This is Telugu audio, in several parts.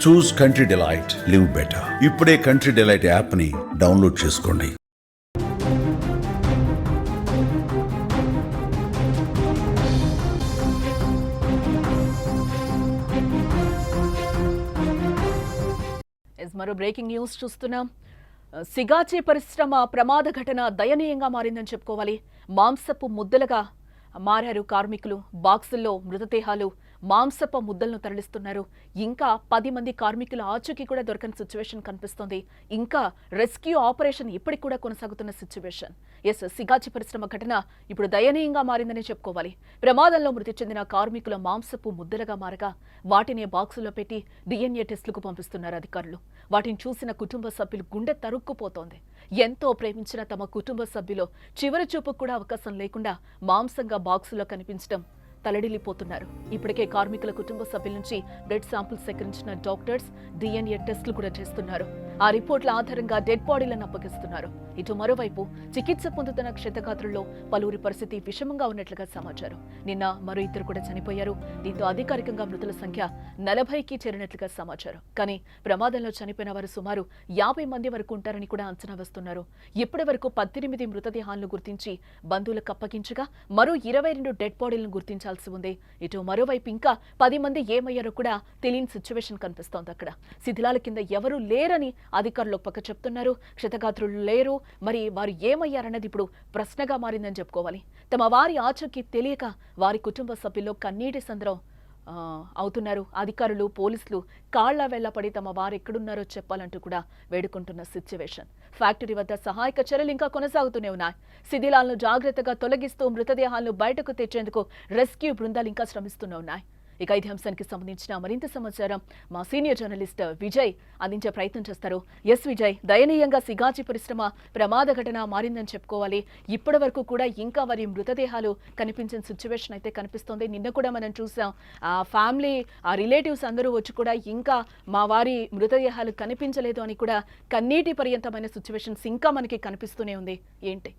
చూస్ కంట్రీ డిలైట్, లివ్ బెటర్. ఇప్పుడే కంట్రీ డిలైట్ యాప్ని డౌన్లోడ్ చేసుకోండి. మరో బ్రేకింగ్ న్యూస్ చూస్తున్నాం. సిగాచి పరిశ్రమ ప్రమాద ఘటన దయనీయంగా మారిందని చెప్పుకోవాలి. మాంసపు ముద్దలుగా మారారు కార్మికులు. బాక్సుల్లో మృతదేహాలు, మాంసపు ముద్దలను తరలిస్తున్నారు. ఇంకా 10 మంది కార్మికుల ఆచూకీ కూడా దొరకని సిచ్యువేషన్ కనిపిస్తోంది. ఇంకా రెస్క్యూ ఆపరేషన్ ఇప్పటికి కూడా కొనసాగుతున్న సిచ్యువేషన్. సిగాచి పరిశ్రమ ఘటన ఇప్పుడు దయనీయంగా మారిందని చెప్పుకోవాలి. ప్రమాదంలో మృతి చెందిన కార్మికుల మాంసపు ముద్దలుగా మారగా వాటిని బాక్సులో పెట్టి DNA టెస్టులకు పంపిస్తున్నారు అధికారులు. వాటిని చూసిన కుటుంబ సభ్యులు గుండె తరుక్కుపోతోంది. ఎంతో ప్రేమించిన తమ కుటుంబ సభ్యులు చివరి చూపుకు కూడా అవకాశం లేకుండా మాంసంగా బాక్సులో కనిపించడం తలడిల్లిపోతున్నారు. ఇప్పటికే కార్మికుల కుటుంబ సభ్యుల నుంచి బ్లడ్ శాంపుల్స్ సేకరించిన డాక్టర్స్ DNA టెస్టులు కూడా చేస్తున్నారు. ఆ రిపోర్ట్ల ఆధారంగా డెడ్ బాడీలను అప్పగిస్తున్నారు. ఇటు మరోవైపు చికిత్స పొందుతున్న క్షతగాత్రుల్లో పలువురి పరిస్థితి విషమంగా ఉన్నట్లుగా సమాచారం. నిన్న మరో 2 కూడా చనిపోయారు. దీంతో అధికారికంగా మృతుల సంఖ్య 40కి చేరినట్లుగా సమాచారం. కానీ ప్రమాదంలో చనిపోయిన వారు సుమారు 50 మంది వరకు ఉంటారని కూడా అంచనా వేస్తున్నారు. ఇప్పటి వరకు 18 మృతదేహాలను గుర్తించి బంధువులకు అప్పగించగా మరో 22 డెడ్ బాడీలను గుర్తించాల్సి ఉంది. ఇటు మరోవైపు ఇంకా 10 మంది ఏమయ్యారో కూడా తెలియని సిచ్యువేషన్ కనిపిస్తోంది. అక్కడ శిథిలాల కింద ఎవరూ లేరని అధికారులు పక్క చెప్తున్నారు. క్షతగాత్రులు లేరు. మరి వారు ఏమయ్యారన్నది ఇప్పుడు ప్రశ్నగా మారిందని చెప్పుకోవాలి. తమ వారి ఆచూకీ తెలియక వారి కుటుంబ సభ్యుల్లో కన్నీటి సంద్రం అవుతున్నారు. అధికారులు, పోలీసులు కాళ్ల వెళ్లపడి తమ వారు ఎక్కడున్నారో చెప్పాలంటూ కూడా వేడుకుంటున్న సిచ్యువేషన్. ఫ్యాక్టరీ వద్ద సహాయక చర్యలు ఇంకా కొనసాగుతూనే ఉన్నాయి. శిథిలాలను జాగ్రత్తగా తొలగిస్తూ మృతదేహాలను బయటకు తెచ్చేందుకు రెస్క్యూ బృందాలు ఇంకా శ్రమిస్తూనే ఉన్నాయి. ఇక ఇదే అంశానికి సంబంధించిన మరింత సమాచారం మా సీనియర్ జర్నలిస్ట్ విజయ్ అందించే ప్రయత్నం చేస్తారు. విజయ్, దయనీయంగా సిగాచి పరిశ్రమ ప్రమాద ఘటన మారిందని చెప్పుకోవాలి. ఇప్పటి వరకు కూడా ఇంకా వారి మృతదేహాలు కనిపించిన సిచ్యువేషన్ అయితే కనిపిస్తోంది. నిన్న కూడా మనం చూసాం, ఆ ఫ్యామిలీ, ఆ రిలేటివ్స్ అందరూ వచ్చి కూడా ఇంకా మా వారి మృతదేహాలు కనిపించలేదు అని కూడా కన్నీటి పర్యంతమైన సిచ్యువేషన్స్ ఇంకా మనకి కనిపిస్తూనే ఉంది. ఏంటి?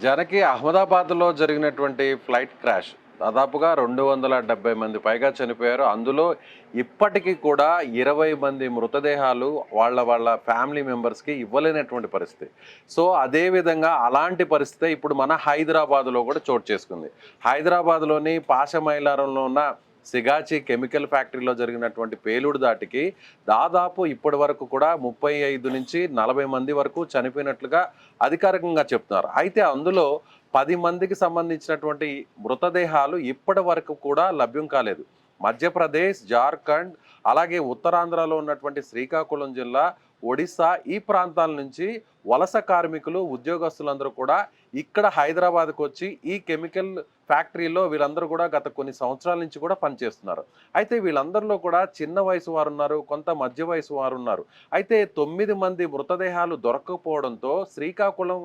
జానకి, అహ్మదాబాద్లో జరిగినటువంటి ఫ్లైట్ క్రాష్ దాదాపుగా 270 మంది పైగా చనిపోయారు. అందులో ఇప్పటికీ కూడా 20 మంది మృతదేహాలు వాళ్ళ ఫ్యామిలీ మెంబర్స్కి ఇవ్వలేనటువంటి పరిస్థితి. సో అదేవిధంగా అలాంటి పరిస్థితి ఇప్పుడు మన హైదరాబాద్లో కూడా చోటు చేసుకుంది. హైదరాబాద్లోని పాషమైలారంలో ఉన్న సిగాచి కెమికల్ ఫ్యాక్టరీలో జరిగినటువంటి పేలుడు దాటికి దాదాపు ఇప్పటి వరకు కూడా 35 నుంచి 40 మంది వరకు చనిపోయినట్లుగా అధికారికంగా చెప్తున్నారు. అయితే అందులో 10 మందికి సంబంధించినటువంటి మృతదేహాలు ఇప్పటి వరకు కూడా లభ్యం కాలేదు. మధ్యప్రదేశ్, జార్ఖండ్, అలాగే ఉత్తరాంధ్రలో ఉన్నటువంటి శ్రీకాకుళం జిల్లా, ఒడిశా ఈ ప్రాంతాల నుంచి వలస కార్మికులు, ఉద్యోగస్తులందరూ కూడా ఇక్కడ హైదరాబాద్కు వచ్చి ఈ కెమికల్ ఫ్యాక్టరీలో వీళ్ళందరూ కూడా గత కొన్ని సంవత్సరాల నుంచి కూడా పనిచేస్తున్నారు. అయితే వీళ్ళందరిలో కూడా చిన్న వయసు వారు ఉన్నారు, కొంత మధ్య వయసు వారు ఉన్నారు. అయితే 9 మంది మృతదేహాలు దొరకకపోవడంతో శ్రీకాకుళం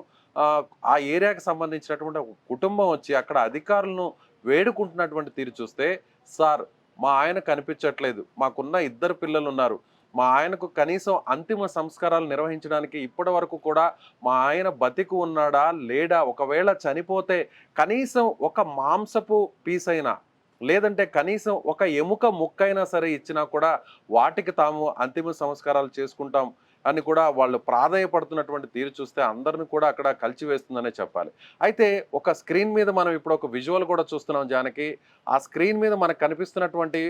ఆ ఏరియాకి సంబంధించినటువంటి ఒక కుటుంబం వచ్చి అక్కడ అధికారులను వేడుకుంటున్నటువంటి తీరు చూస్తే, సార్ మా ఆయన కనిపించట్లేదు, మాకున్న 2 పిల్లలు ఉన్నారు, మా ఆయనకు కనీసం అంతిమ సంస్కారాలు నిర్వహించడానికి ఇప్పటి వరకు కూడా మా ఆయన బతికి ఉన్నాడా లేడా, ఒకవేళ చనిపోతే కనీసం ఒక మాంసపు పీస్ అయినా లేదంటే కనీసం ఒక ఎముక ముక్కైనా సరే ఇచ్చినా కూడా వాటికి తాము అంతిమ సంస్కారాలు చేసుకుంటాం అని కూడా వాళ్ళు ప్రాధాయపడుతున్నటువంటి తీరు చూస్తే అందరిని కూడా అక్కడ కలిచివేస్తుందనే చెప్పాలి. అయితే ఒక స్క్రీన్ మీద మనం ఇప్పుడు ఒక విజువల్ కూడా చూస్తున్నాం జానకి. ఆ స్క్రీన్ మీద మనకు కనిపిస్తున్నటువంటి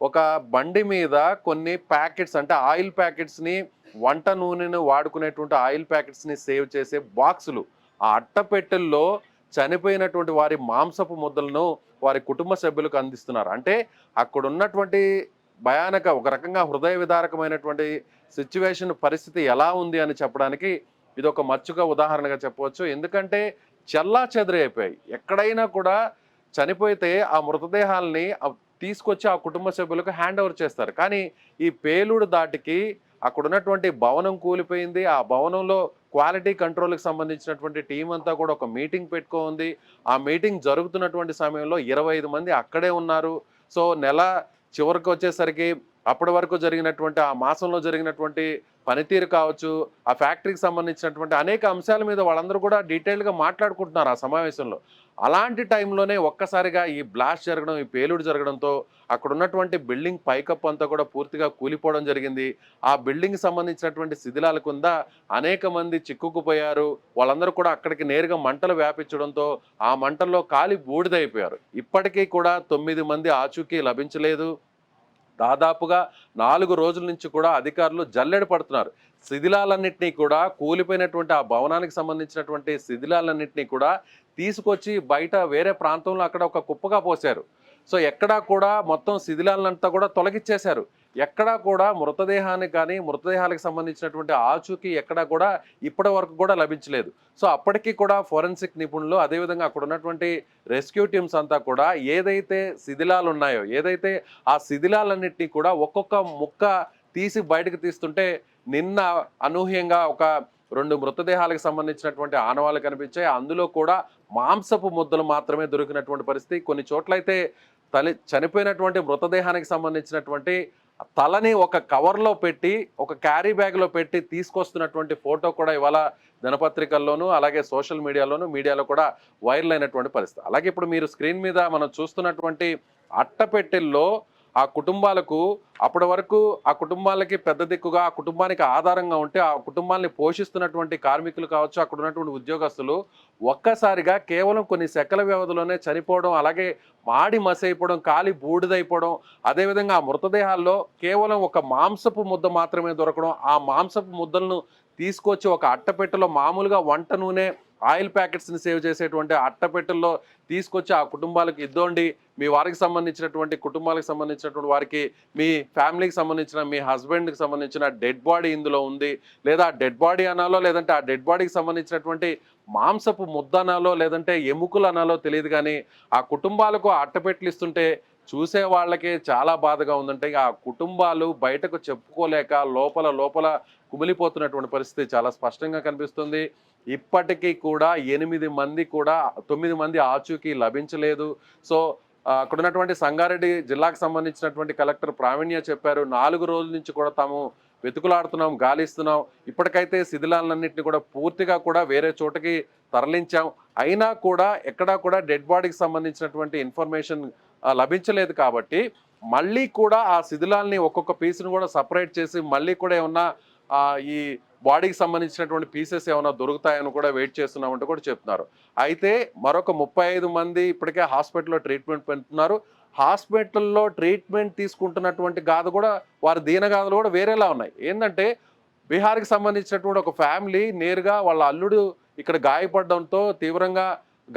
ఒక బండి మీద కొన్ని ప్యాకెట్స్, అంటే ఆయిల్ ప్యాకెట్స్ని, వంట నూనెను వాడుకునేటువంటి ఆయిల్ ప్యాకెట్స్ని సేవ్ చేసే బాక్సులు, ఆ అట్టపెట్టెల్లో చనిపోయినటువంటి వారి మాంసపు ముద్దలను వారి కుటుంబ సభ్యులకు అందిస్తున్నారు. అంటే అక్కడ ఉన్నటువంటి భయానక, ఒక రకంగా హృదయ విదారకమైనటువంటి సిచ్యువేషన్, పరిస్థితి ఎలా ఉంది అని చెప్పడానికి ఇది ఒక మచ్చుగా ఉదాహరణగా చెప్పవచ్చు. ఎందుకంటే చెల్లా చెదరి అయిపోయాయి. ఎక్కడైనా కూడా చనిపోతే ఆ మృతదేహాలని తీసుకొచ్చి ఆ కుటుంబ సభ్యులకు హ్యాండ్ ఓవర్ చేస్తారు. కానీ ఈ పేలుడు దాటికి అక్కడ ఉన్నటువంటి భవనం కూలిపోయింది. ఆ భవనంలో క్వాలిటీ కంట్రోల్కి సంబంధించినటువంటి టీం అంతా కూడా ఒక మీటింగ్ పెట్టుకోంది. ఆ మీటింగ్ జరుగుతున్నటువంటి సమయంలో 25 మంది అక్కడే ఉన్నారు. సో నెల చివరికి వచ్చేసరికి అప్పటి వరకు జరిగినటువంటి ఆ మాసంలో జరిగినటువంటి పనితీరు కావచ్చు, ఆ ఫ్యాక్టరీకి సంబంధించినటువంటి అనేక అంశాల మీద వాళ్ళందరూ కూడా డీటెయిల్గా మాట్లాడుకుంటున్నారు ఆ సమావేశంలో. అలాంటి టైంలోనే ఒక్కసారిగా ఈ బ్లాస్ట్ జరగడం, ఈ పేలుడు జరగడంతో అక్కడ ఉన్నటువంటి బిల్డింగ్ పైకప్పు అంతా కూడా పూర్తిగా కూలిపోవడం జరిగింది. ఆ బిల్డింగ్ సంబంధించినటువంటి శిథిలాల కింద అనేక మంది చిక్కుకుపోయారు. వాళ్ళందరూ కూడా అక్కడికి నేరుగా మంటలు వ్యాపించడంతో ఆ మంటల్లో కాలి బూడిదైపోయారు. ఇప్పటికీ కూడా 9 మంది ఆచూకీ లభించలేదు. దాదాపుగా 4 రోజుల నుంచి కూడా అధికారులు జల్లెడ పడుతున్నారు. శిథిలాలన్నింటినీ కూడా కూలిపోయినటువంటి ఆ భవనానికి సంబంధించినటువంటి శిథిలాలన్నింటినీ కూడా తీసుకొచ్చి బయట వేరే ప్రాంతంలో అక్కడ ఒక కుప్పగా పోశారు. సో ఎక్కడా కూడా మొత్తం శిథిలాలంతా కూడా తొలగిచ్చేశారు. ఎక్కడా కూడా మృతదేహానికి కానీ మృతదేహాలకు సంబంధించినటువంటి ఆచూకీ ఎక్కడా కూడా ఇప్పటి వరకు కూడా లభించలేదు. సో అప్పటికీ కూడా ఫోరెన్సిక్ నిపుణులు అదేవిధంగా అక్కడ ఉన్నటువంటి రెస్క్యూ టీమ్స్ అంతా కూడా ఏదైతే శిథిలాలు ఉన్నాయో, ఏదైతే ఆ శిథిలాలన్నింటినీ కూడా ఒక్కొక్క ముక్క తీసి బయటకు తీస్తుంటే నిన్న అనూహ్యంగా ఒక 2 మృతదేహాలకు సంబంధించినటువంటి ఆనవాళ్ళు కనిపించాయి. అందులో కూడా మాంసపు ముద్దలు మాత్రమే దొరికినటువంటి పరిస్థితి. కొన్ని చోట్లయితే చనిపోయినటువంటి మృతదేహానికి సంబంధించినటువంటి తలని ఒక కవర్లో పెట్టి, ఒక క్యారీ బ్యాగ్లో పెట్టి తీసుకొస్తున్నటువంటి ఫోటో కూడా ఇవాళ దినపత్రికల్లోనూ అలాగే సోషల్ మీడియాలో కూడా వైరల్ అయినటువంటి పరిస్థితి. అలాగే ఇప్పుడు మీరు స్క్రీన్ మీద మనం చూస్తున్నటువంటి అట్టపెట్టెల్లో ఆ కుటుంబాలకు అప్పటి వరకు ఆ కుటుంబాలకి పెద్ద దిక్కుగా, ఆ కుటుంబానికి ఆధారంగా ఉంటే ఆ కుటుంబాన్ని పోషిస్తున్నటువంటి కార్మికులు కావచ్చు, అక్కడ ఉన్నటువంటి ఉద్యోగస్తులు ఒక్కసారిగా కేవలం కొన్ని సెకల వ్యవధిలోనే చనిపోవడం, అలాగే మాడి మసైపోవడం, కాలి బూడిదైపోవడం, అదేవిధంగా ఆ మృతదేహాల్లో కేవలం ఒక మాంసపు ముద్ద మాత్రమే దొరకడం, ఆ మాంసపు ముద్దలను తీసుకొచ్చి ఒక అట్టపెట్టెలో మామూలుగా వంట నూనె, ఆయిల్ ప్యాకెట్స్ని సేవ్ చేసేటువంటి అట్టపెట్టెల్లో తీసుకొచ్చి ఆ కుటుంబాలకు ఇద్దండి, మీ వారికి సంబంధించినటువంటి కుటుంబాలకు సంబంధించినటువంటి వారికి, మీ ఫ్యామిలీకి సంబంధించిన మీ హస్బెండ్కి సంబంధించిన డెడ్ బాడీ ఇందులో ఉంది, లేదా డెడ్ బాడీ అనాలో లేదంటే ఆ డెడ్ బాడీకి సంబంధించినటువంటి మాంసపు ముద్ద అనాలో లేదంటే ఎముకలు అనాలో తెలియదు, కానీ ఆ కుటుంబాలకు అట్టపెట్టెలు ఇస్తుంటే చూసే వాళ్ళకే చాలా బాధగా ఉందంటే ఆ కుటుంబాలు బయటకు చెప్పుకోలేక లోపల కుమిలిపోతున్నటువంటి పరిస్థితి చాలా స్పష్టంగా కనిపిస్తుంది. ఇప్పటికీ కూడా 9 మంది ఆచూకీ లభించలేదు. సో అక్కడ ఉన్నటువంటి సంగారెడ్డి జిల్లాకు సంబంధించినటువంటి కలెక్టర్ ప్రావీణ్య చెప్పారు, 4 రోజుల నుంచి కూడా తాము వెతుకులాడుతున్నాం, గాలిస్తున్నాం, ఇప్పటికైతే శిథిలాలన్నింటినీ కూడా పూర్తిగా కూడా వేరే చోటకి తరలించాం, అయినా కూడా ఎక్కడా కూడా డెడ్ బాడీకి సంబంధించినటువంటి ఇన్ఫర్మేషన్ లభించలేదు. కాబట్టి మళ్ళీ కూడా ఆ శిథిలాల్ని ఒక్కొక్క పీస్ను కూడా సపరేట్ చేసి మళ్ళీ కూడా ఏమన్నా ఈ బాడీకి సంబంధించినటువంటి పీసెస్ ఏమైనా దొరుకుతాయని కూడా వెయిట్ చేస్తున్నామంటూ కూడా చెప్తున్నారు. అయితే మరొక 35 మంది ఇప్పటికే హాస్పిటల్లో ట్రీట్మెంట్ పొందుతున్నారు. హాస్పిటల్లో ట్రీట్మెంట్ తీసుకుంటున్నటువంటి గాథ కూడా వారి దీనగాథలు కూడా వేరేలా ఉన్నాయి. ఏంటంటే బీహార్కి సంబంధించినటువంటి ఒక ఫ్యామిలీ నేరుగా వాళ్ళ అల్లుడు ఇక్కడ గాయపడడంతో తీవ్రంగా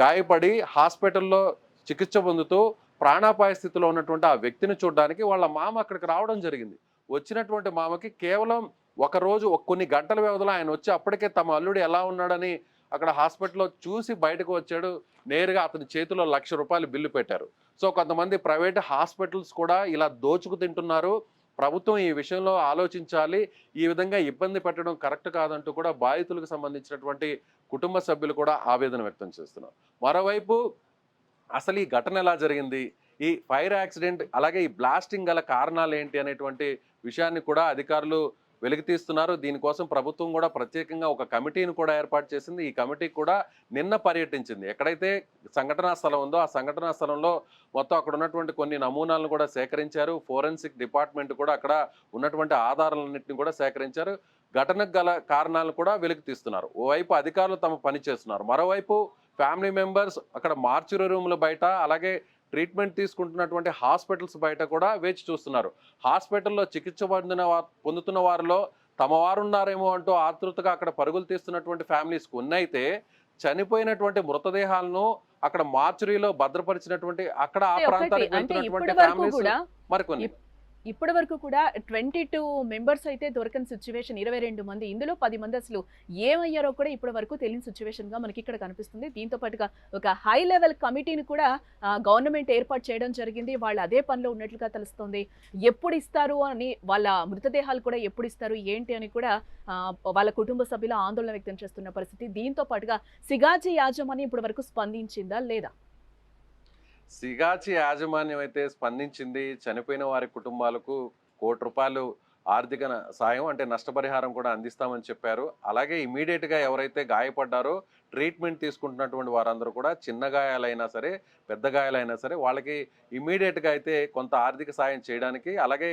గాయపడి హాస్పిటల్లో చికిత్స పొందుతూ ప్రాణాపాయ స్థితిలో ఉన్నటువంటి ఆ వ్యక్తిని చూడడానికి వాళ్ళ మామ అక్కడికి రావడం జరిగింది. వచ్చినటువంటి మామకి కేవలం ఒక రోజు కొన్ని గంటల వ్యవధిలో ఆయన వచ్చి అప్పటికే తమ అల్లుడు ఎలా ఉన్నాడని అక్కడ హాస్పిటల్లో చూసి బయటకు వచ్చాడు. నేరుగా అతని చేతిలో ₹1,00,000 బిల్లు పెట్టారు. సో కొంతమంది ప్రైవేట్ హాస్పిటల్స్ కూడా ఇలా దోచుకు తింటున్నారు, ప్రభుత్వం ఈ విషయంలో ఆలోచించాలి, ఈ విధంగా ఇబ్బంది పెట్టడం కరెక్ట్ కాదంటూ కూడా బాధితులకు సంబంధించినటువంటి కుటుంబ సభ్యులు కూడా ఆవేదన వ్యక్తం చేస్తున్నారు. మరోవైపు అసలు ఈ ఘటన ఎలా జరిగింది, ఈ ఫైర్ యాక్సిడెంట్ అలాగే ఈ బ్లాస్టింగ్ గల కారణాలు ఏంటి అనేటువంటి విషయాన్ని కూడా అధికారులు వెలికితీస్తున్నారు. దీనికోసం ప్రభుత్వం కూడా ప్రత్యేకంగా ఒక కమిటీని కూడా ఏర్పాటు చేసింది. ఈ కమిటీ కూడా నిన్న పర్యటించింది. ఎక్కడైతే సంఘటనా స్థలం ఉందో ఆ సంఘటనా స్థలంలో మొత్తం అక్కడ ఉన్నటువంటి కొన్ని నమూనాలను కూడా సేకరించారు. ఫోరెన్సిక్ డిపార్ట్మెంట్ కూడా అక్కడ ఉన్నటువంటి ఆధారాలన్నింటినీ కూడా సేకరించారు. ఘటనకు గల కారణాలను కూడా వెలికితీస్తున్నారు. ఓవైపు అధికారులు తమ పని చేస్తున్నారు, మరోవైపు ఫ్యామిలీ మెంబర్స్ అక్కడ మార్చురీ రూముల బయట అలాగే ట్రీట్మెంట్ తీసుకుంటున్నటువంటి హాస్పిటల్స్ బయట కూడా వేచి చూస్తున్నారు. హాస్పిటల్లో చికిత్స పొందుతున్న వారిలో తమ వారు ఉన్నారేమో అంటూ ఆతృతగా అక్కడ పరుగులు తీస్తున్నటువంటి ఫ్యామిలీస్ ఉన్నైతే చనిపోయినటువంటి మృతదేహాలను అక్కడ మార్చురీలో భద్రపరిచినటువంటి అక్కడ ఆ ప్రాంతానికి వెళ్తున్నటువంటి ఫ్యామిలీస్ మరికొన్ని. ఇప్పటి వరకు కూడా 22 మెంబర్స్ అయితే దొరకని సిచ్యువేషన్, 22 మంది, ఇందులో 10 మంది అసలు ఏమయ్యారో కూడా ఇప్పటి వరకు తెలియని సిచ్యువేషన్ గా మనకి ఇక్కడ కనిపిస్తుంది. దీంతో పాటుగా ఒక హై లెవెల్ కమిటీని కూడా గవర్నమెంట్ ఏర్పాటు చేయడం జరిగింది. వాళ్ళు అదే పనిలో ఉన్నట్లుగా తెలుస్తుంది. ఎప్పుడు ఇస్తారు అని, వాళ్ళ మృతదేహాలు కూడా ఎప్పుడు ఇస్తారు ఏంటి అని కూడా వాళ్ళ కుటుంబ సభ్యులు ఆందోళన వ్యక్తం చేస్తున్న పరిస్థితి. దీంతో పాటుగా సిగాజీ యాజమాన్యం ఇప్పటి వరకు స్పందించిందా లేదా? సిగాచి యాజమాన్యం అయితే స్పందించింది. చనిపోయిన వారి కుటుంబాలకు ₹1 కోటి ఆర్థిక సాయం అంటే నష్టపరిహారం కూడా అందిస్తామని చెప్పారు. అలాగే ఇమీడియట్గా ఎవరైతే గాయపడ్డారో ట్రీట్మెంట్ తీసుకుంటున్నటువంటి వారందరూ కూడా చిన్న గాయాలైనా సరే పెద్ద గాయాలైనా సరే వాళ్ళకి ఇమీడియట్గా అయితే కొంత ఆర్థిక సాయం చేయడానికి, అలాగే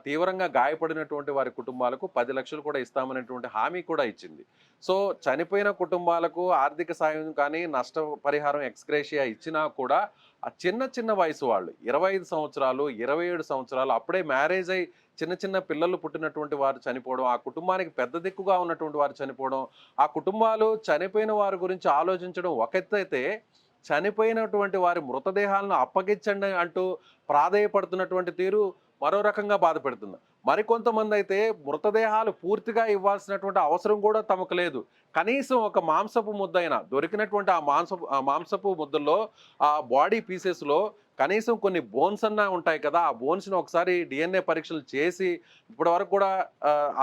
తీవ్రంగా గాయపడినటువంటి వారి కుటుంబాలకు 10 లక్షలు కూడా ఇస్తామనేటువంటి హామీ కూడా ఇచ్చింది. సో చనిపోయిన కుటుంబాలకు ఆర్థిక సాయం కానీ నష్టపరిహారం ఎక్స్‌గ్రేషియా ఇచ్చినా కూడా ఆ చిన్న చిన్న వయసు వాళ్ళు 25 సంవత్సరాలు 27 సంవత్సరాలు అప్పుడే మ్యారేజ్ అయ్యి చిన్న చిన్న పిల్లలు పుట్టినటువంటి వారు చనిపోవడం, ఆ కుటుంబానికి పెద్ద దిక్కుగా ఉన్నటువంటి వారు చనిపోవడం, ఆ కుటుంబాలు చనిపోయిన వారి గురించి ఆలోచించడం ఒక ఎత్తైతే, చనిపోయినటువంటి వారి మృతదేహాలను అప్పగించండి అంటూ ప్రాధేయపడుతున్నటువంటి తీరు మరో రకంగా బాధపెడుతుంది. మరికొంతమంది అయితే మృతదేహాలు పూర్తిగా ఇవ్వాల్సినటువంటి అవసరం కూడా తమకు లేదు. కనీసం ఒక మాంసపు ముద్దైనా దొరికినటువంటి ఆ మాంసపు ముద్దల్లో ఆ బాడీ పీసెస్‌లో కనీసం కొన్ని బోన్స్ అన్నా ఉంటాయి కదా! ఆ బోన్స్‌ని ఒకసారి DNA పరీక్షలు చేసి ఇప్పటివరకు కూడా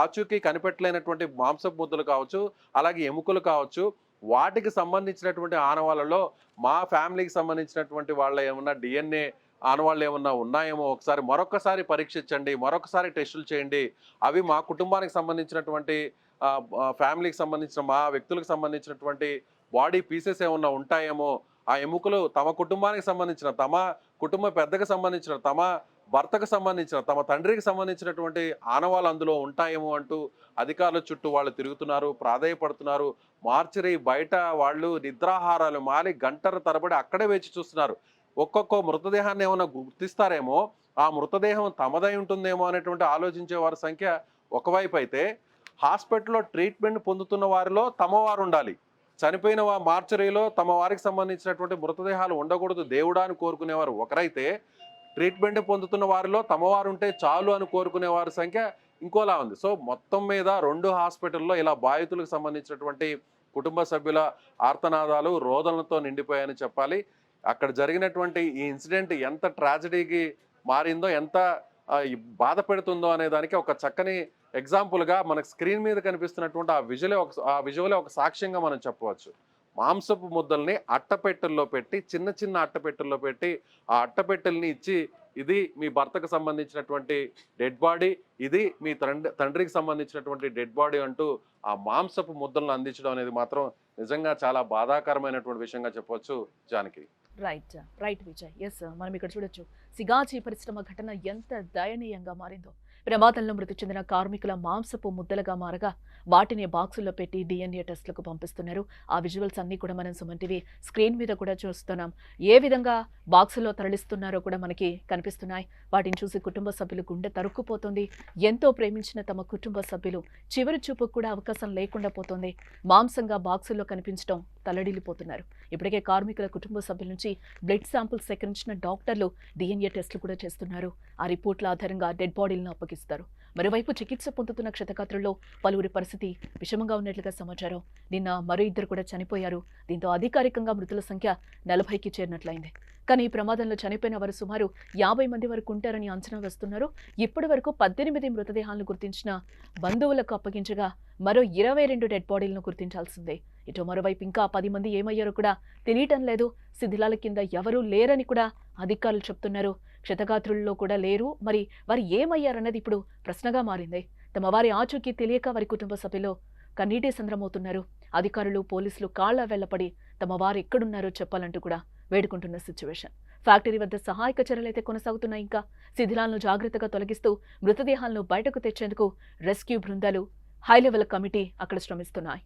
ఆచూకీ కనిపెట్టలేనటువంటి మాంసపు ముద్దలు కావచ్చు, అలాగే ఎముకలు కావచ్చు, వాటికి సంబంధించినటువంటి ఆనవాళ్ళలో మా ఫ్యామిలీకి సంబంధించినటువంటి వాళ్ళ ఏమన్నా DNA ఆనవాళ్ళు ఏమన్నా ఉన్నాయేమో ఒకసారి మరొకసారి పరీక్షించండి, మరొకసారి టెస్టులు చేయండి. అవి మా కుటుంబానికి సంబంధించినటువంటి ఫ్యామిలీకి సంబంధించిన మా వ్యక్తులకు సంబంధించినటువంటి బాడీ పీసెస్ ఏమన్నా ఉంటాయేమో, ఆ ఎముకలు తమ కుటుంబానికి సంబంధించిన, తమ కుటుంబ పెద్దకు సంబంధించిన, తమ భర్తకు సంబంధించిన, తమ తండ్రికి సంబంధించినటువంటి ఆనవాళ్ళు అందులో ఉంటాయేమో అంటూ అధికారుల చుట్టూ వాళ్ళు తిరుగుతున్నారు, ప్రాధేయపడుతున్నారు. మార్చరీ బయట వాళ్ళు నిద్రాహారాలు మాని గంటల తరబడి అక్కడే వేచి చూస్తున్నారు. ఒక్కొక్క మృతదేహాన్ని ఏమైనా గుర్తిస్తారేమో, ఆ మృతదేహం తమదై ఉంటుందేమో అనేటువంటి ఆలోచించే వారి సంఖ్య ఒకవైపు అయితే, హాస్పిటల్లో ట్రీట్మెంట్ పొందుతున్న వారిలో తమ వారు ఉండాలి. చనిపోయిన మార్చరీలో తమ వారికి సంబంధించినటువంటి మృతదేహాలు ఉండకూడదు దేవుడా అని కోరుకునేవారు ఒకరైతే, ట్రీట్మెంట్ పొందుతున్న వారిలో తమ వారు ఉంటే చాలు అని కోరుకునే వారి సంఖ్య ఇంకోలా ఉంది. సో మొత్తం మీద 2 హాస్పిటల్లో ఇలా బాధితులకు సంబంధించినటువంటి కుటుంబ సభ్యుల ఆర్తనాదాలు రోదనలతో నిండిపోయాయని చెప్పాలి. అక్కడ జరిగినటువంటి ఈ ఇన్సిడెంట్ ఎంత ట్రాజడీకి మారిందో, ఎంత బాధ పెడుతుందో అనే దానికి ఒక చక్కని ఎగ్జాంపుల్గా మనకు స్క్రీన్ మీద కనిపిస్తున్నటువంటి ఆ విజువలే ఒక సాక్ష్యంగా మనం చెప్పవచ్చు. మాంసపు ముద్దల్ని అట్టపెట్టెల్లో పెట్టి, చిన్న చిన్న అట్టపెట్టెల్లో పెట్టి, ఆ అట్టపెట్టెల్ని ఇచ్చి ఇది మీ భర్తకు సంబంధించినటువంటి డెడ్ బాడీ, ఇది మీ తండ్రికి సంబంధించినటువంటి డెడ్ బాడీ అంటూ ఆ మాంసపు ముద్దలను అందించడం అనేది మాత్రం నిజంగా చాలా బాధాకరమైనటువంటి విషయంగా చెప్పవచ్చు జానకి. రైట్ విజయ్. మనం ఇక్కడ చూడొచ్చు సిగాచి పరిశ్రమ ఘటన ఎంత దయనీయంగా మారిందో. ప్రమాదంలో మృతి చెందిన కార్మికుల మాంసపు ముద్దలుగా మారగా వాటిని బాక్సుల్లో పెట్టి DNA టెస్టులకు పంపిస్తున్నారు. ఆ విజువల్స్ అన్ని కూడా మనం సుమన్ టీవీ స్క్రీన్ మీద కూడా చూస్తున్నాం. ఏ విధంగా బాక్సుల్లో తరలిస్తున్నారో కూడా మనకి కనిపిస్తున్నాయి. వాటిని చూసి కుటుంబ సభ్యులు గుండె తరుక్కుపోతుంది. ఎంతో ప్రేమించిన తమ కుటుంబ సభ్యులు చివరి చూపుకు కూడా అవకాశం లేకుండా పోతుంది. మాంసంగా బాక్సుల్లో కనిపించడం తల్లడిల్లిపోతున్నారు. ఇప్పటికే కార్మికుల కుటుంబ సభ్యుల నుంచి బ్లడ్ శాంపుల్స్ సేకరించిన డాక్టర్లు DNA టెస్టులు కూడా చేస్తున్నారు. ఆ రిపోర్ట్ల ఆధారంగా డెడ్ బాడీలను అప్పగిస్తారు. మరోవైపు చికిత్స పొందుతున్న క్షతగాత్రుల్లో పలువురి పరిస్థితి విషమంగా ఉన్నట్లుగా సమాచారం. నిన్న మరో 2 కూడా చనిపోయారు. దీంతో అధికారికంగా మృతుల సంఖ్య 40కి చేరినట్లయింది. కానీ ఈ ప్రమాదంలో చనిపోయిన వారు సుమారు 50 మంది వరకు ఉంటారని అంచనా వేస్తున్నారు. ఇప్పటి వరకు 18 మృతదేహాలను గుర్తించిన బంధువులకు అప్పగించగా మరో 22 డెడ్ బాడీలను గుర్తించాల్సిందే. ఇటు మరోవైపు ఇంకా 10 మంది ఏమయ్యారో కూడా తెలియటం లేదు. శిథిలాల కింద ఎవరూ లేరని కూడా అధికారులు చెప్తున్నారు. క్షతగాత్రుల్లో కూడా లేరు. మరి వారు ఏమయ్యారన్నది ఇప్పుడు ప్రశ్నగా మారింది. తమ వారి ఆచూకీ తెలియక వారి కుటుంబ సభ్యులు కన్నీటి సంద్రమవుతున్నారు. అధికారులు పోలీసులు కాళ్ల వెళ్లపడి తమ వారు ఎక్కడున్నారో చెప్పాలంటూ కూడా వేడుకుంటున్న సిచ్యువేషన్. ఫ్యాక్టరీ వద్ద సహాయక చర్యలైతే కొనసాగుతున్నాయి. ఇంకా శిథిలాలను జాగ్రత్తగా తొలగిస్తూ మృతదేహాలను బయటకు తెచ్చేందుకు రెస్క్యూ బృందాలు, హై లెవెల్ కమిటీ అక్కడ శ్రమిస్తున్నాయి.